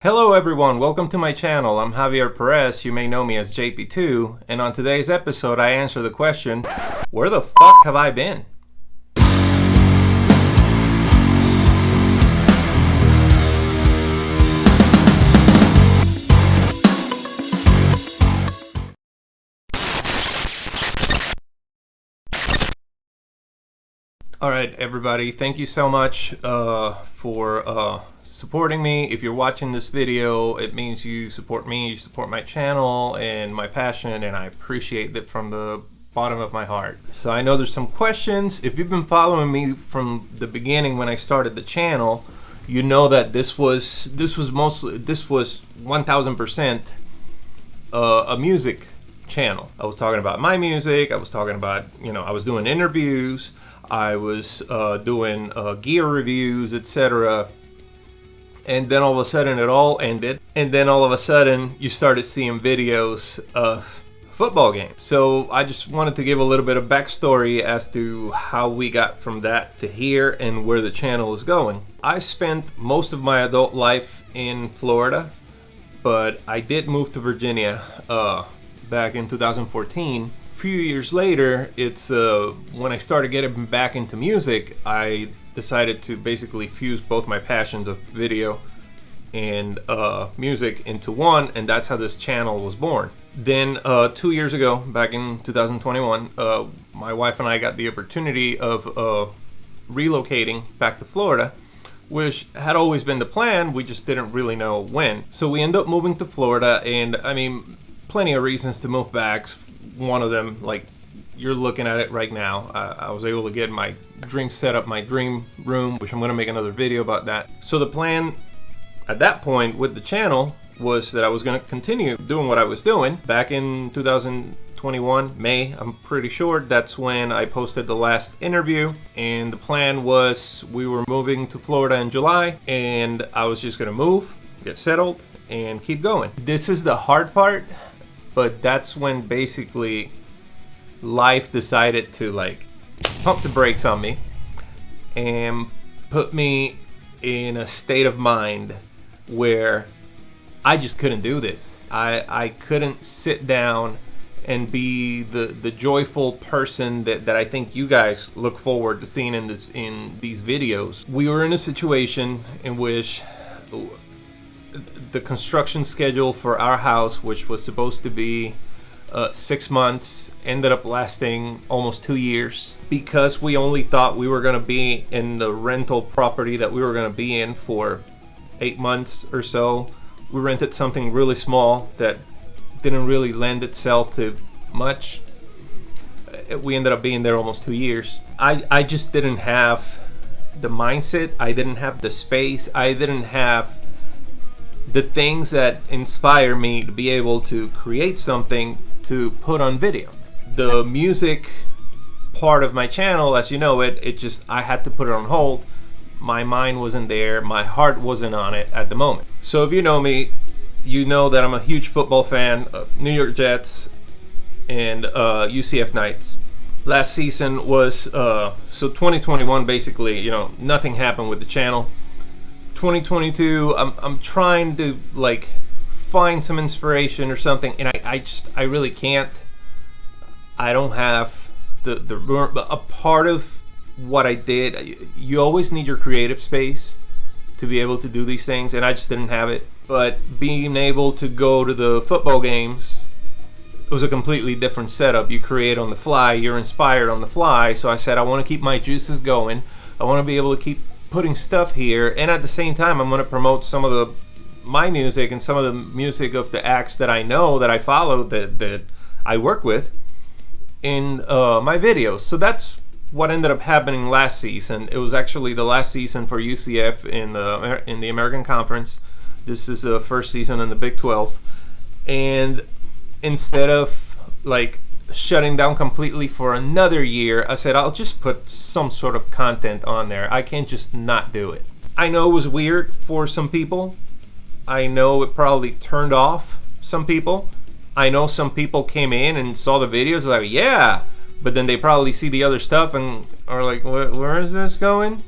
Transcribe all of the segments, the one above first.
Hello everyone, welcome to my channel. I'm Javier Perez, you may know me as JP2, and on today's episode I answer the question, where the fuck have I been? Alright everybody, thank you so much for supporting me. If you're watching this video, it means you support me, you support my channel and my passion, and I appreciate that from the bottom of my heart. So I know there's some questions. If you've been following me from the beginning when I started the channel, you know that this was 1000% a music channel. I was talking about my music, I was talking about, I was doing interviews, I was doing gear reviews, etc. And then all of a sudden it all ended. And then all of a sudden you started seeing videos of football games. So I just wanted to give a little bit of backstory as to how we got from that to here and where the channel is going. I spent most of my adult life in Florida, but I did move to Virginia back in 2014. A few years later, it's when I started getting back into music, I decided to basically fuse both my passions of video and music into one, and that's how this channel was born. Then 2 years ago, back in 2021, my wife and I got the opportunity of relocating back to Florida, which had always been the plan, we just didn't really know when. So we ended up moving to Florida, and I mean, plenty of reasons to move back. One of them, like you're looking at it right now, I was able to get my dream setup, my dream room, which I'm going to make another video about that. So the plan at that point with the channel was that I was going to continue doing what I was doing. Back in 2021, May, I'm pretty sure, that's when I posted the last interview, and the plan was we were moving to Florida in July, and I was just going to move, get settled, and keep going. This is the hard part, but that's when basically life decided to like pump the brakes on me and put me in a state of mind where I just couldn't do this. I couldn't sit down and be the joyful person that I think you guys look forward to seeing in these videos. We were in a situation in which the construction schedule for our house, which was supposed to be 6 months, ended up lasting almost 2 years, because we only thought we were going to be in the rental property that we were going to be in for 8 months or so. We rented something really small that didn't really lend itself to much. We ended up being there almost 2 years. I just didn't have the mindset, I didn't have the space, I didn't have the things that inspire me to be able to create something to put on video. The music part of my channel, as you know it just, I had to put it on hold. My mind wasn't there, my heart wasn't on it at the moment. So if you know me, you know that I'm a huge football fan of New York Jets and UCF Knights. Last season was, so 2021 basically, nothing happened with the channel. 2022, I'm trying to like find some inspiration or something, and I really can't. I don't have a part of what I did. You always need your creative space to be able to do these things, and I just didn't have it. But being able to go to the football games, it was a completely different setup. You create on the fly, you're inspired on the fly. So I said, I want to keep my juices going. I want to be able to keep putting stuff here, and at the same time I'm going to promote some of my music and some of the music of the acts that I know, that I follow, that I work with in my videos. So that's what ended up happening last season. It was actually the last season for UCF in the American Conference. This is the first season in the Big 12, and instead of like shutting down completely for another year, I said I'll just put some sort of content on there. I can't just not do it. I know it was weird for some people. I know it probably turned off some people. I know some people came in and saw the videos like, yeah, but then they probably see the other stuff and are like, where is this going?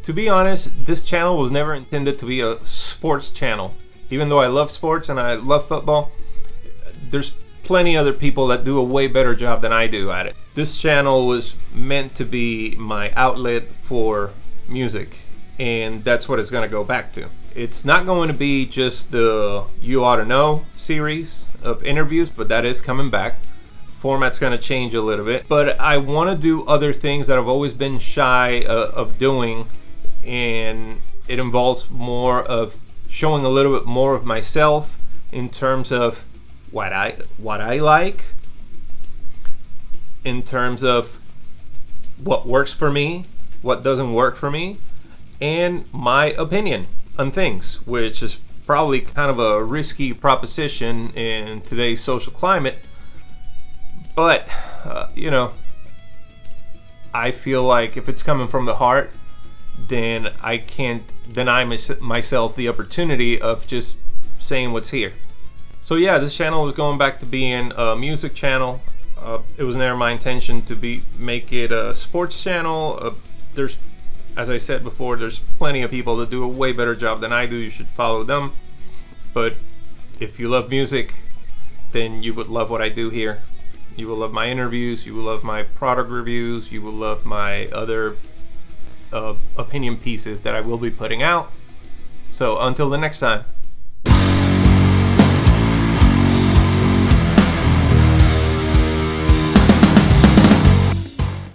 To be honest, this channel was never intended to be a sports channel. Even though I love sports and I love football, there's plenty other people that do a way better job than I do at it. This channel was meant to be my outlet for music, and that's what it's going to go back to. It's not going to be just the You Ought to Know series of interviews, but that is coming back. Format's going to change a little bit, but I want to do other things that I've always been shy of doing, and it involves more of showing a little bit more of myself in terms of what I like, in terms of what works for me, what doesn't work for me, and my opinion on things, which is probably kind of a risky proposition in today's social climate. But, I feel like if it's coming from the heart, then I can't deny myself the opportunity of just saying what's here. So yeah, this channel is going back to being a music channel. It was never my intention to make it a sports channel. There's, as I said before, there's plenty of people that do a way better job than I do. You should follow them. But if you love music, then you would love what I do here. You will love my interviews, you will love my product reviews, you will love my other opinion pieces that I will be putting out. So until the next time.